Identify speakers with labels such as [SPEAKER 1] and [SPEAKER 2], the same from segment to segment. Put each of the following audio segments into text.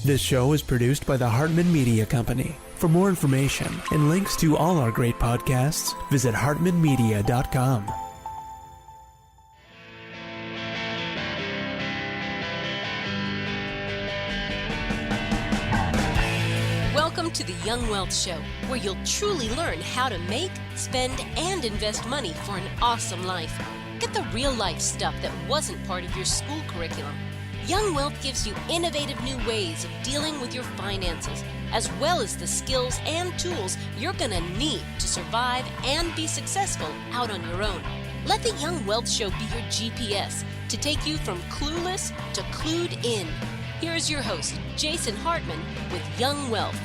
[SPEAKER 1] This show is produced by the Hartman Media Company. For more information and links to all our great podcasts, visit hartmanmedia.com.
[SPEAKER 2] Welcome to the Young Wealth Show, where you'll truly learn how to make, spend, and invest money for an awesome life. Get the real-life stuff that wasn't part of your school curriculum. Young Wealth gives you innovative new ways of dealing with your finances, as well as the skills and tools you're going to need to survive and be successful out on your own. Let the Young Wealth Show be your GPS to take you from clueless to clued in. Here's your host, Jason Hartman, with Young Wealth.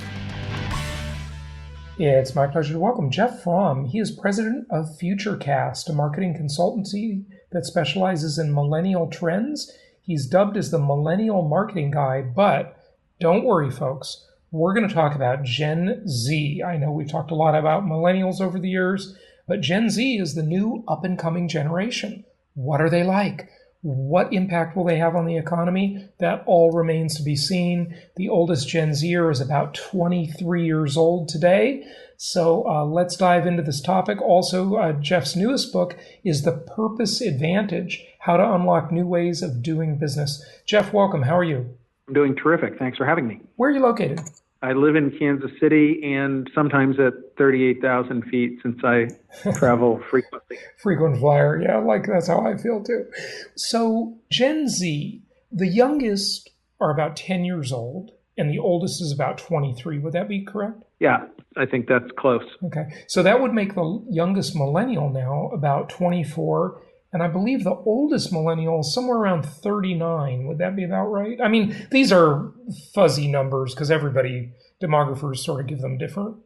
[SPEAKER 3] Yeah, it's my pleasure to welcome Jeff Fromm. He is president of Futurecast, a marketing consultancy that specializes in millennial trends. He's dubbed as the Millennial Marketing Guy, but don't worry, folks. We're going to talk about Gen Z. I know we've talked a lot about millennials over the years, but Gen Z is the new up-and-coming generation. What are they like? What impact will they have on the economy? That all remains to be seen. The oldest Gen Zer is about 23 years old today. So let's dive into this topic. Also, Jeff's newest book is The Purpose Advantage, How to Unlock New Ways of Doing Business. Jeff, welcome. How are you?
[SPEAKER 4] I'm doing terrific. Thanks for having me.
[SPEAKER 3] Where are you located?
[SPEAKER 4] I live in Kansas City and sometimes at 38,000 feet since I travel frequently.
[SPEAKER 3] Frequent flyer. Yeah, that's how I feel too. So Gen Z, the youngest are about 10 years old and the oldest is about 23. Would that be correct?
[SPEAKER 4] Yeah, I think that's close.
[SPEAKER 3] Okay. So that would make the youngest millennial now about 24. And I believe the oldest millennial is somewhere around 39. Would that be about right? I mean, these are fuzzy numbers because demographers sort of give them different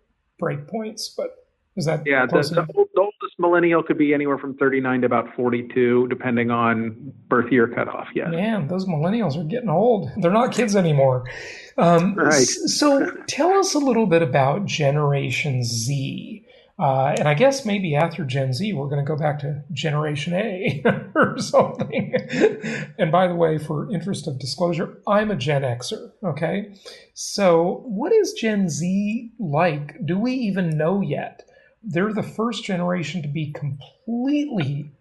[SPEAKER 3] breakpoints. But is that
[SPEAKER 4] the oldest millennial could be anywhere from 39 to about 42, depending on birth year cutoff. Yeah.
[SPEAKER 3] Man, those millennials are getting old. They're not kids anymore.
[SPEAKER 4] Right.
[SPEAKER 3] So tell us a little bit about Generation Z. And I guess maybe after Gen Z, we're going to go back to Generation A or something. And by the way, for interest of disclosure, I'm a Gen Xer, okay? So what is Gen Z like? Do we even know yet? They're the first generation to be completely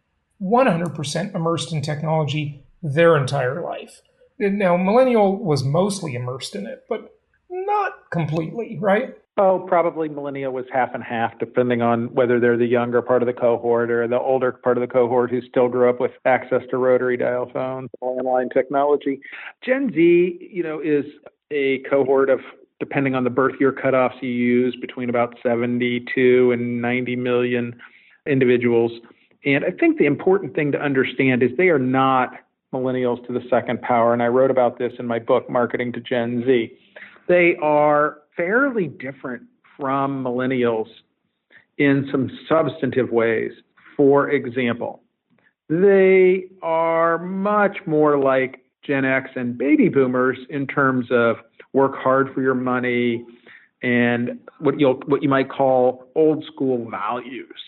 [SPEAKER 3] 100% immersed in technology their entire life. Now, Millennial was mostly immersed in it, but not completely, right?
[SPEAKER 4] Oh, probably millennial was half and half, depending on whether they're the younger part of the cohort or the older part of the cohort who still grew up with access to rotary dial phones, landline technology. Gen Z, is a cohort of, depending on the birth year cutoffs you use, between about 72 and 90 million individuals. And I think the important thing to understand is they are not millennials to the second power. And I wrote about this in my book, Marketing to Gen Z. They are fairly different from millennials in some substantive ways. For example, they are much more like Gen X and baby boomers in terms of work hard for your money and what you might call old school values.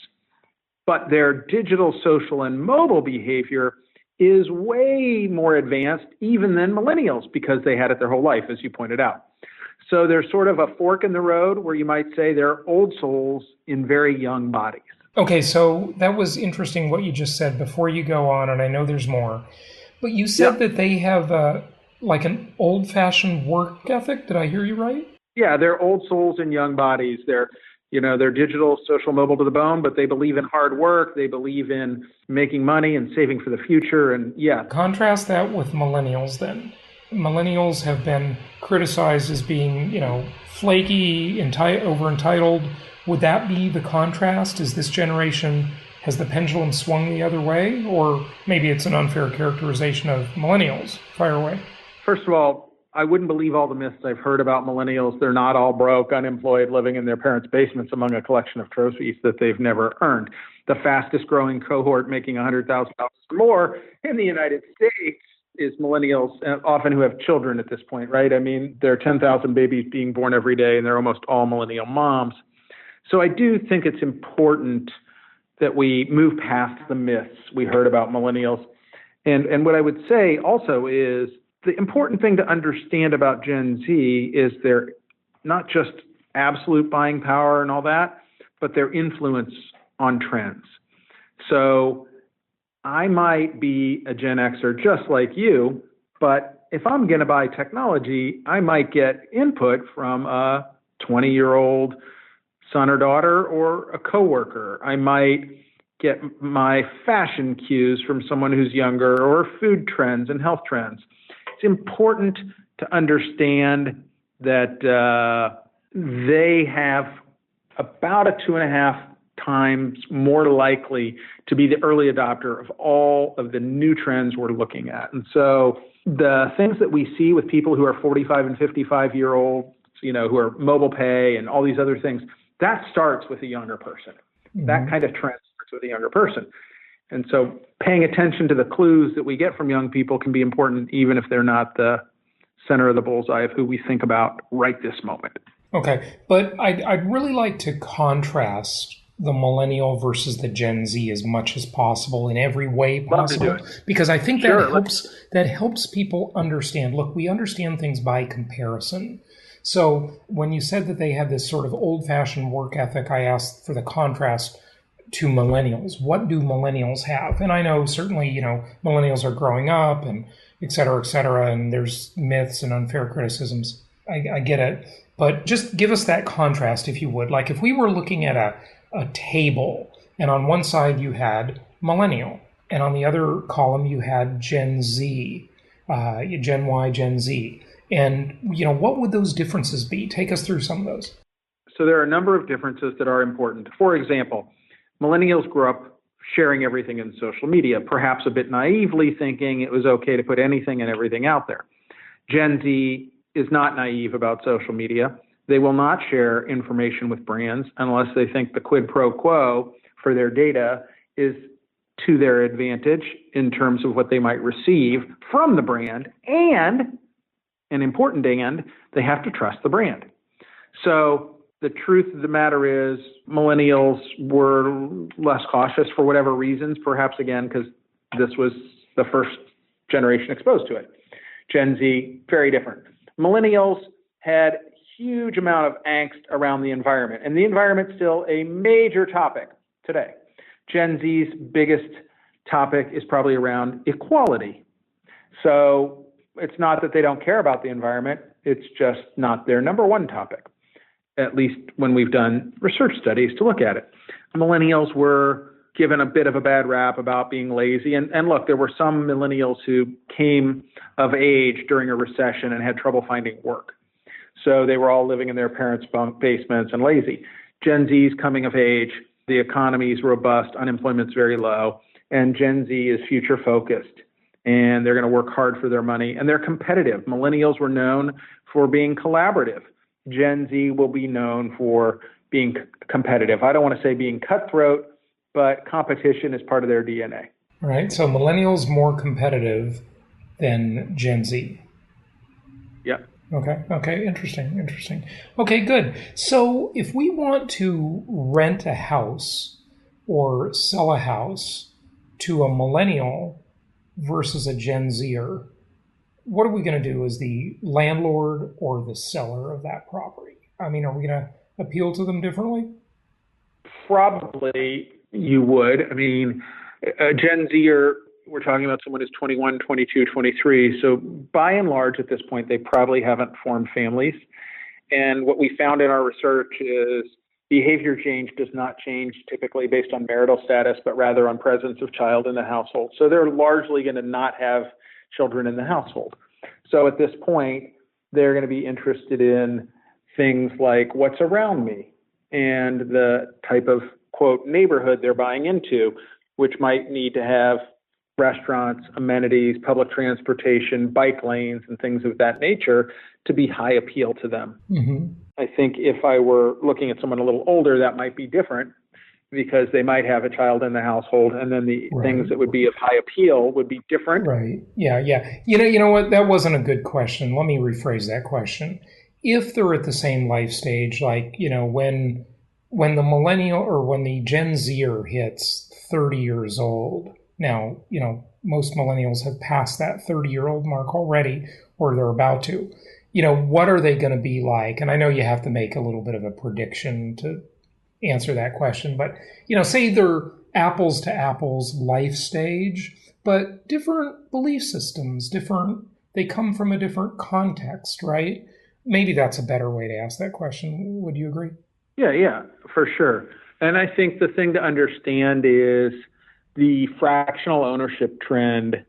[SPEAKER 4] But their digital, social, and mobile behavior is way more advanced even than millennials because they had it their whole life, as you pointed out. So there's sort of a fork in the road where you might say they're old souls in very young bodies.
[SPEAKER 3] Okay, so that was interesting what you just said before you go on, and I know there's more. But you said that they have an old-fashioned work ethic. Did I hear you right?
[SPEAKER 4] Yeah, they're old souls in young bodies. They're digital, social, mobile to the bone, but they believe in hard work. They believe in making money and saving for the future. And
[SPEAKER 3] Contrast that with millennials then. Millennials have been criticized as being, flaky, over-entitled. Would that be the contrast? Is this generation, has the pendulum swung the other way? Or maybe it's an unfair characterization of millennials. Fire away.
[SPEAKER 4] First of all, I wouldn't believe all the myths I've heard about millennials. They're not all broke, unemployed, living in their parents' basements among a collection of trophies that they've never earned. The fastest growing cohort making $100,000 or more in the United States is millennials, often who have children at this point, right? I mean, there are 10,000 babies being born every day, and they're almost all millennial moms. So I do think it's important that we move past the myths we heard about millennials. And what I would say also is the important thing to understand about Gen Z is they're not just absolute buying power and all that, but their influence on trends. So I might be a Gen Xer just like you, but if I'm going to buy technology, I might get input from a 20-year-old son or daughter or a coworker. I might get my fashion cues from someone who's younger, or food trends and health trends. It's important to understand that they have about a 2.5 times more likely to be the early adopter of all of the new trends we're looking at. And so the things that we see with people who are 45 and 55-year-olds, who are mobile pay and all these other things, that starts with a younger person. Mm-hmm. That kind of trend starts with a younger person. And so paying attention to the clues that we get from young people can be important, even if they're not the center of the bullseye of who we think about right this moment.
[SPEAKER 3] Okay, but I'd really like to contrast the millennial versus the Gen Z as much as possible in every way possible.
[SPEAKER 4] Love to do it.
[SPEAKER 3] Because I think that helps people understand. Look, we understand things by comparison. So when you said that they had this sort of old-fashioned work ethic, I asked for the contrast to millennials. What do millennials have? And I know certainly, millennials are growing up and et cetera, and there's myths and unfair criticisms. I get it. But just give us that contrast, if you would. Like if we were looking at a table, and on one side you had millennial, and on the other column you had Gen Z, Gen Y, Gen Z. And, what would those differences be? Take us through some of those.
[SPEAKER 4] So there are a number of differences that are important. For example, millennials grew up sharing everything in social media, perhaps a bit naively thinking it was okay to put anything and everything out there. Gen Z is not naive about social media. They will not share information with brands unless they think the quid pro quo for their data is to their advantage in terms of what they might receive from the brand, and an important and, they have to trust the brand. So the truth of the matter is millennials were less cautious for whatever reasons, perhaps again because this was the first generation exposed to it. Gen Z, very different. Millennials had huge amount of angst around the environment, and the environment's still a major topic today. Gen Z's biggest topic is probably around equality. So it's not that they don't care about the environment, it's just not their number one topic, at least when we've done research studies to look at it. Millennials were given a bit of a bad rap about being lazy. And look, there were some millennials who came of age during a recession and had trouble finding work. So they were all living in their parents' bunk basements and lazy. Gen Z's coming of age, the economy is robust, unemployment's very low, and Gen Z is future focused. And they're going to work hard for their money, and they're competitive. Millennials were known for being collaborative. Gen Z will be known for being competitive. I don't want to say being cutthroat, but competition is part of their DNA.
[SPEAKER 3] All right. So millennials more competitive than Gen Z.
[SPEAKER 4] Yeah.
[SPEAKER 3] Okay. Interesting. Okay, good. So if we want to rent a house or sell a house to a millennial versus a Gen Zer, what are we going to do as the landlord or the seller of that property? I mean, are we going to appeal to them differently?
[SPEAKER 4] Probably you would. I mean, a Gen Zer, we're talking about someone who's 21, 22, 23. So by and large, at this point, they probably haven't formed families. And what we found in our research is behavior change does not change typically based on marital status, but rather on presence of child in the household. So they're largely going to not have children in the household. So at this point, they're going to be interested in things like what's around me and the type of, quote, neighborhood they're buying into, which might need to have restaurants, amenities, public transportation, bike lanes, and things of that nature to be high appeal to them. Mm-hmm. I think if I were looking at someone a little older, that might be different because they might have a child in the household, and then the things that would be of high appeal would be different.
[SPEAKER 3] Right. Yeah. You know what? That wasn't a good question. Let me rephrase that question. If they're at the same life stage, like, when the millennial or when the Gen Zer hits 30 years old, Now, most millennials have passed that 30-year-old mark already, or they're about to. What are they going to be like? And I know you have to make a little bit of a prediction to answer that question, but, say they're apples to apples life stage, but different belief systems, they come from a different context, right? Maybe that's a better way to ask that question. Would you agree?
[SPEAKER 4] Yeah, for sure. And I think the thing to understand is the fractional ownership trend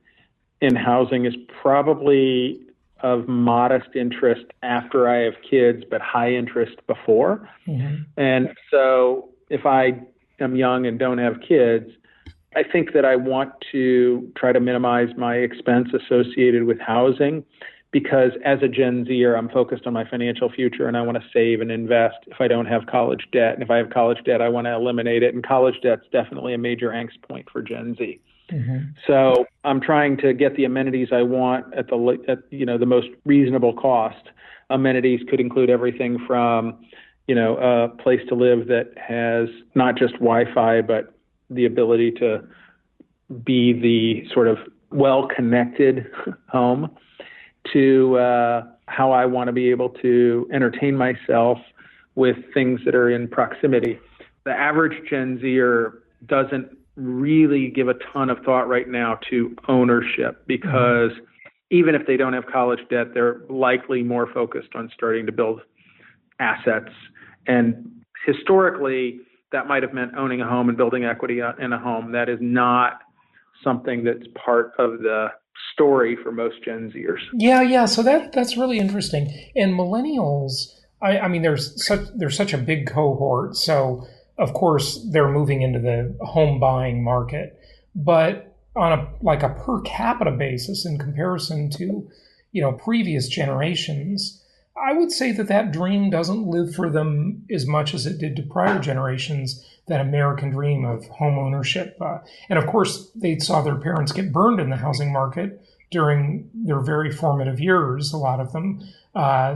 [SPEAKER 4] in housing is probably of modest interest after I have kids, but high interest before. Mm-hmm. And so if I am young and don't have kids, I think that I want to try to minimize my expense associated with housing, because as a Gen Zer, I'm focused on my financial future and I want to save and invest if I don't have college debt. And if I have college debt, I want to eliminate it. And college debt's definitely a major angst point for Gen Z. Mm-hmm. So I'm trying to get the amenities I want at the most reasonable cost. Amenities could include everything from, a place to live that has not just Wi-Fi, but the ability to be the sort of well-connected home, to how I want to be able to entertain myself with things that are in proximity. The average Gen Zer doesn't really give a ton of thought right now to ownership, because even if they don't have college debt, they're likely more focused on starting to build assets. And historically, that might have meant owning a home and building equity in a home. That is not something that's part of the story for most Gen Zers.
[SPEAKER 3] Yeah. So that's really interesting. And millennials, I mean, there's such a big cohort. So of course they're moving into the home buying market, but on a per capita basis in comparison to, previous generations, I would say that dream doesn't live for them as much as it did to prior generations, that American dream of home ownership. And of course, they saw their parents get burned in the housing market during their very formative years, a lot of them.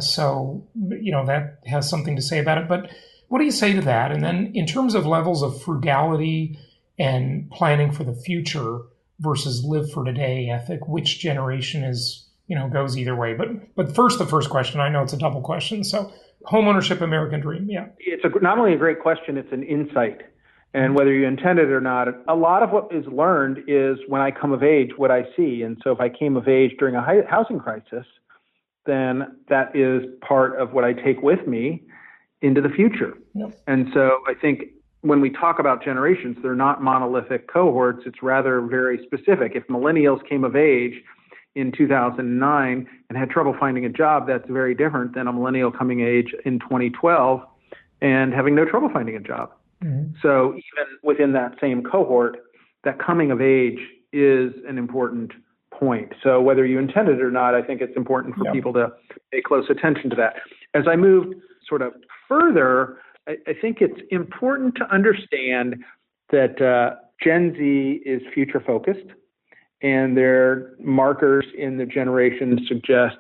[SPEAKER 3] So that has something to say about it. But what do you say to that? And then in terms of levels of frugality and planning for the future versus live for today ethic, which generation goes either way? But first, the first question, I know it's a double question. So homeownership, American dream. Yeah.
[SPEAKER 4] It's not only a great question, it's an insight. And whether you intend it or not, a lot of what is learned is when I come of age, what I see. And so if I came of age during a housing crisis, then that is part of what I take with me into the future. Yep. And so I think when we talk about generations, they're not monolithic cohorts. It's rather very specific. If millennials came of age in 2009 and had trouble finding a job, that's very different than a millennial coming age in 2012 and having no trouble finding a job. Mm-hmm. So even within that same cohort, that coming of age is an important point. So whether you intend it or not, I think it's important for people to pay close attention to that. As I move sort of further, I think it's important to understand that Gen Z is future focused, and their markers in the generation suggest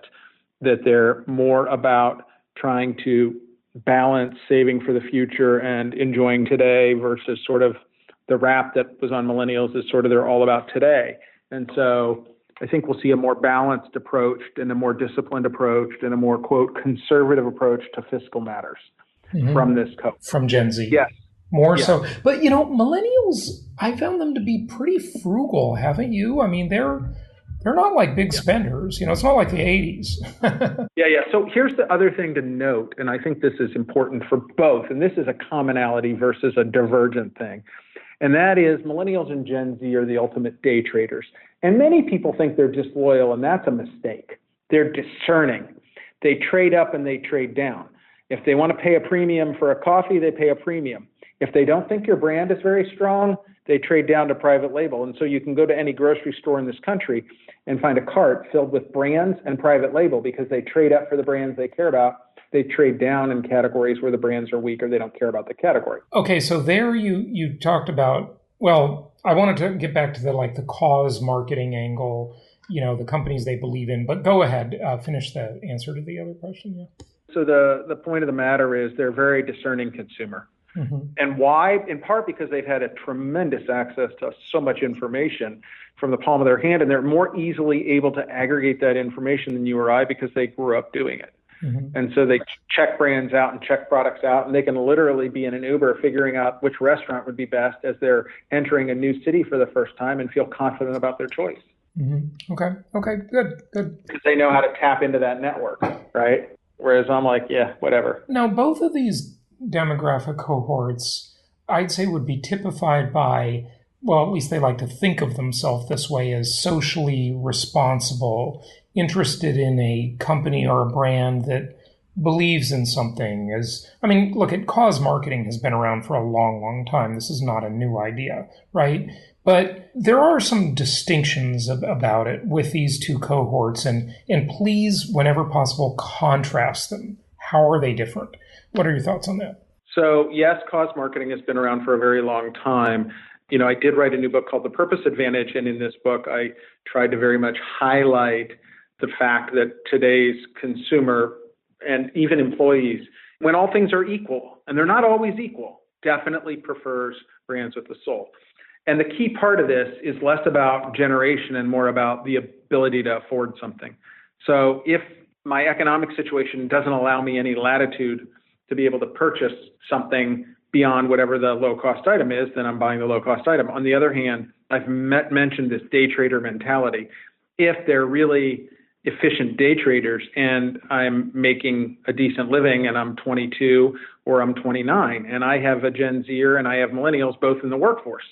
[SPEAKER 4] that they're more about trying to balance saving for the future and enjoying today versus sort of the rap that was on millennials is sort of they're all about today. And so I think we'll see a more balanced approach and a more disciplined approach and a more, quote, conservative approach to fiscal matters from this cohort.
[SPEAKER 3] From Gen Z.
[SPEAKER 4] Yes.
[SPEAKER 3] More so. But, millennials, I found them to be pretty frugal, haven't you? I mean, they're not like big spenders. It's not like the 80s.
[SPEAKER 4] Yeah. So here's the other thing to note, and I think this is important for both, and this is a commonality versus a divergent thing, and that is millennials and Gen Z are the ultimate day traders. And many people think they're disloyal, and that's a mistake. They're discerning. They trade up and they trade down. If they want to pay a premium for a coffee, they pay a premium. If they don't think your brand is very strong, they trade down to private label. And so you can go to any grocery store in this country and find a cart filled with brands and private label because they trade up for the brands they care about. They trade down in categories where the brands are weak or they don't care about the category.
[SPEAKER 3] Okay, so there you talked about, well, I wanted to get back to the cause marketing angle, the companies they believe in. But go ahead, finish the answer to the other question. Yeah.
[SPEAKER 4] So the point of the matter is they're a very discerning consumer. And why? In part because they've had a tremendous access to so much information from the palm of their hand, and they're more easily able to aggregate that information than you or I because they grew up doing it. And so they check brands out and check products out, and they can literally be in an Uber figuring out which restaurant would be best as they're entering a new city for the first time and feel confident about their choice.
[SPEAKER 3] Okay, good.
[SPEAKER 4] Because they know how to tap into that network, right? Whereas I'm like, yeah, whatever.
[SPEAKER 3] Now, both of these demographic cohorts, I'd say, would be typified by, well, at least they like to think of themselves this way, as socially responsible, interested in a company or a brand that believes in something. Look, cause marketing has been around for a long, long time. This is not a new idea, right? But there are some distinctions about it with these two cohorts, and please, whenever possible, contrast them. How are they different? What are your thoughts on that?
[SPEAKER 4] So yes, cause marketing has been around for a very long time. I did write a new book called The Purpose Advantage, and in this book, I tried to very much highlight the fact that today's consumer and even employees, when all things are equal, and they're not always equal, definitely prefers brands with a soul. And the key part of this is less about generation and more about the ability to afford something. So if my economic situation doesn't allow me any latitude to be able to purchase something beyond whatever the low-cost item is, then I'm buying the low-cost item. On the other hand, I've mentioned this day trader mentality. If they're really efficient day traders and I'm making a decent living and I'm 22 or I'm 29 and I have a Gen Zer and I have millennials both in the workforce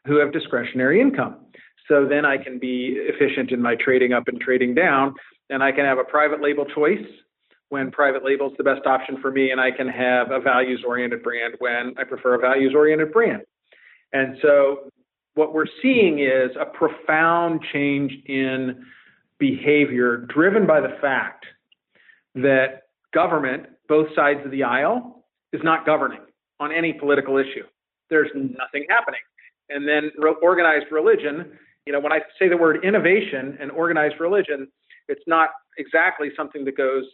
[SPEAKER 4] who have discretionary income. So then I can be efficient in my trading up and trading down, and I can have a private label choice when private label is the best option for me, and I can have a values-oriented brand when I prefer a values-oriented brand. And so what we're seeing is a profound change in behavior driven by the fact that government, both sides of the aisle, is not governing on any political issue. There's nothing happening. And then organized religion, when I say the word innovation and organized religion, it's not exactly something that goes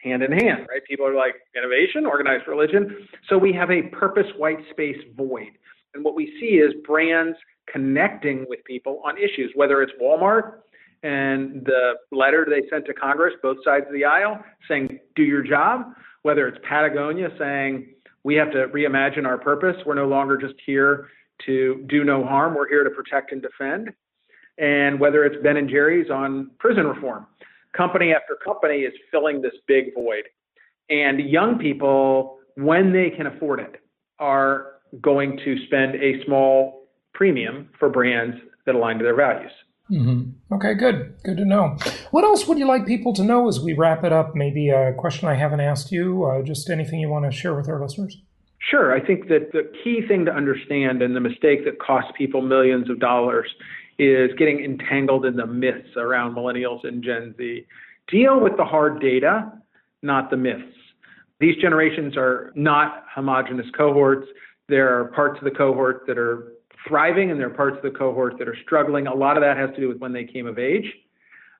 [SPEAKER 4] hand in hand, right? People are like, innovation, organized religion. So we have a purpose white space void. And what we see is brands connecting with people on issues, whether it's Walmart and the letter they sent to Congress, both sides of the aisle, saying, do your job, whether it's Patagonia saying, we have to reimagine our purpose. We're no longer just here to do no harm. We're here to protect and defend. And whether it's Ben & Jerry's on prison reform, company after company is filling this big void. And young people, when they can afford it, are going to spend a small premium for brands that align to their values.
[SPEAKER 3] Okay, good. Good to know. What else would you like people to know as we wrap it up? Maybe a question I haven't asked you, just anything you want to share with our listeners?
[SPEAKER 4] Sure. I think that the key thing to understand and the mistake that costs people millions of dollars is getting entangled in the myths around millennials and Gen Z. Deal with the hard data, not the myths. These generations are not homogenous cohorts. There are parts of the cohort that are thriving and there are parts of the cohort that are struggling. A lot of that has to do with when they came of age.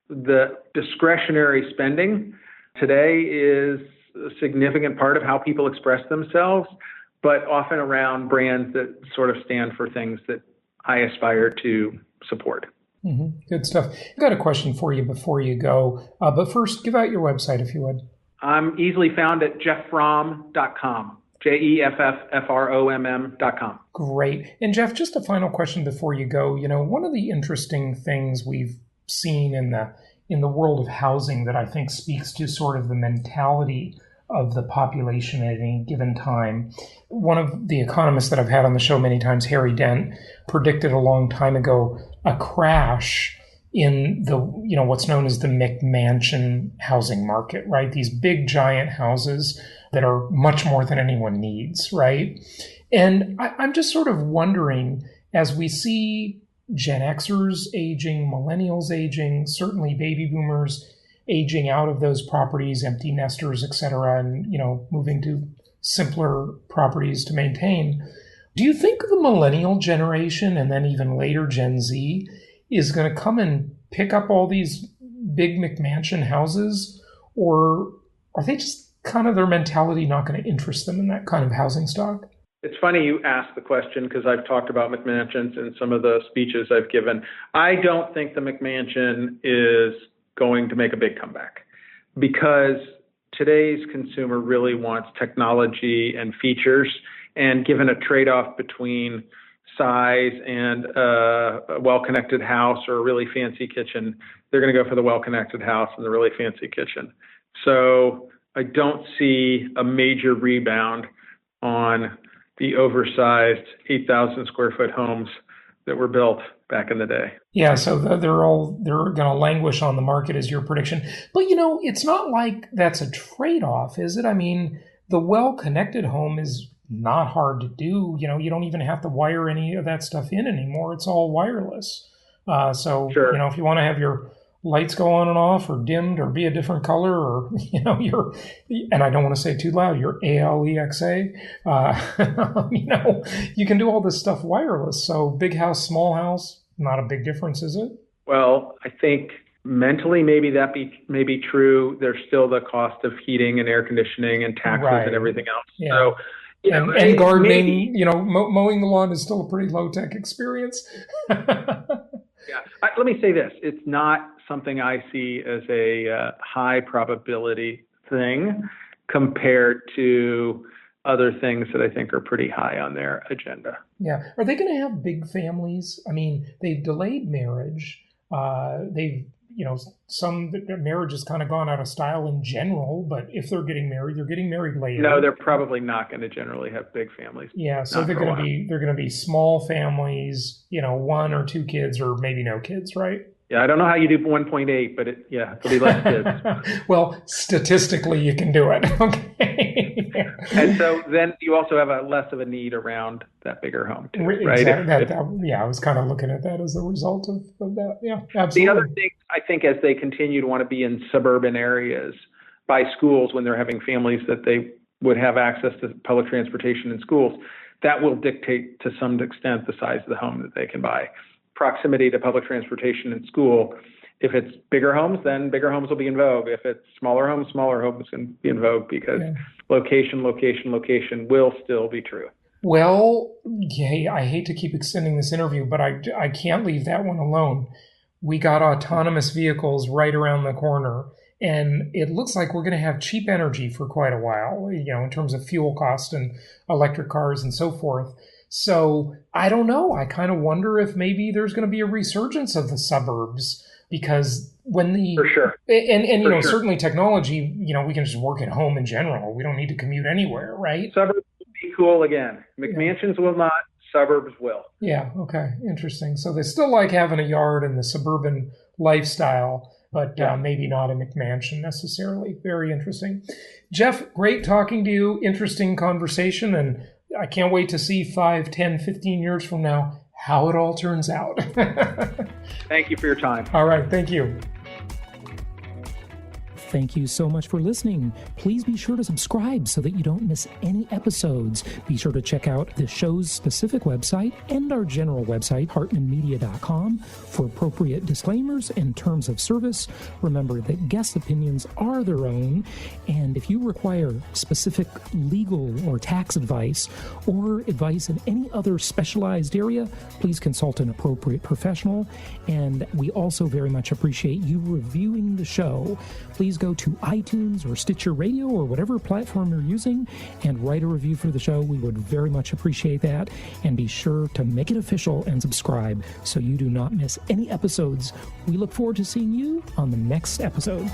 [SPEAKER 4] The discretionary spending today is a significant part of how people express themselves, but often around brands that sort of stand for things that I aspire to support.
[SPEAKER 3] Good stuff. I've got a question for you before you go, but first, give out your website if you would.
[SPEAKER 4] I'm easily found at jefffromm.com, JEFFFROMM.com.
[SPEAKER 3] Great. And Jeff, just a final question before you go. One of the interesting things we've seen in the world of housing that I think speaks to sort of the mentality of the population at any given time. One of the economists that I've had on the show many times, Harry Dent, predicted a long time ago a crash in the, what's known as the McMansion housing market, right? These big giant houses that are much more than anyone needs, right? And I'm just sort of wondering, as we see Gen Xers aging, millennials aging, certainly baby boomers aging out of those properties, empty nesters, et cetera, and, moving to simpler properties to maintain. Do you think the millennial generation and then even later Gen Z is going to come and pick up all these big McMansion houses, or are they just kind of their mentality not going to interest them in that kind of housing stock?
[SPEAKER 4] It's funny you asked the question because I've talked about McMansions in some of the speeches I've given. I don't think the McMansion is going to make a big comeback because today's consumer really wants technology and features, and given a trade-off between size and a well-connected house or a really fancy kitchen, they're going to go for the well-connected house and the really fancy kitchen. So I don't see a major rebound on the oversized 8,000 square foot homes that were built back in the day.
[SPEAKER 3] Yeah, so they're going to languish on the market is your prediction. But, it's not like that's a trade-off, is it? I mean, the well-connected home is not hard to do. You don't even have to wire any of that stuff in anymore. It's all wireless. Sure. If you want to have your lights go on and off or dimmed or be a different color or, and I don't want to say too loud, your ALEXA, you can do all this stuff wireless. So big house, small house, not a big difference, is it?
[SPEAKER 4] Well, I think mentally maybe that may be true. There's still the cost of heating and air conditioning and taxes and everything else. Yeah. So,
[SPEAKER 3] and gardening, mowing the lawn is still a pretty low-tech experience.
[SPEAKER 4] Yeah. Let me say this. It's not something I see as a high probability thing compared to other things that I think are pretty high on their agenda.
[SPEAKER 3] Yeah. Are they going to have big families? I mean, they've delayed marriage. They've, some marriage has kind of gone out of style in general, but if they're getting married later.
[SPEAKER 4] No, they're probably not going to generally have big families.
[SPEAKER 3] Yeah, so they're going to be small families, 1 or 2 kids or maybe no kids, right?
[SPEAKER 4] Yeah, I don't know how you do 1.8, but it'll be less kids.
[SPEAKER 3] Well, statistically, you can do it. Okay.
[SPEAKER 4] And so then you also have less of a need around that bigger home, too, right?
[SPEAKER 3] Exactly. I was kind of looking at that as a result of that. Yeah, absolutely.
[SPEAKER 4] The other thing, I think, as they continue to want to be in suburban areas by schools when they're having families that they would have access to public transportation in schools, that will dictate to some extent the size of the home that they can buy. Proximity to public transportation and school. If it's bigger homes, then bigger homes will be in vogue. If it's smaller homes can be in vogue because location will still be true.
[SPEAKER 3] Well, I hate to keep extending this interview, but I can't leave that one alone. We got autonomous vehicles right around the corner, and it looks like we're going to have cheap energy for quite a while, in terms of fuel cost and electric cars and so forth. So I don't know. I kind of wonder if maybe there's going to be a resurgence of the suburbs because
[SPEAKER 4] for sure.
[SPEAKER 3] And certainly technology, we can just work at home in general. We don't need to commute anywhere, right?
[SPEAKER 4] Suburbs will be cool again. McMansions will not. Suburbs will.
[SPEAKER 3] Yeah. Okay. Interesting. So they still like having a yard and the suburban lifestyle, but maybe not a McMansion necessarily. Very interesting. Jeff, great talking to you. Interesting conversation. And I can't wait to see 5, 10, 15 years from now how it all turns out.
[SPEAKER 4] Thank you for your time.
[SPEAKER 3] All right. Thank you.
[SPEAKER 5] Thank you so much for listening. Please be sure to subscribe so that you don't miss any episodes. Be sure to check out the show's specific website and our general website, hartmanmedia.com, for appropriate disclaimers and terms of service. Remember that guest opinions are their own, and if you require specific legal or tax advice or advice in any other specialized area, please consult an appropriate professional. And we also very much appreciate you reviewing the show. Please go to iTunes or Stitcher Radio or whatever platform you're using and write a review for the show. We would very much appreciate that. And be sure to make it official and subscribe so you do not miss any episodes. We look forward to seeing you on the next episode.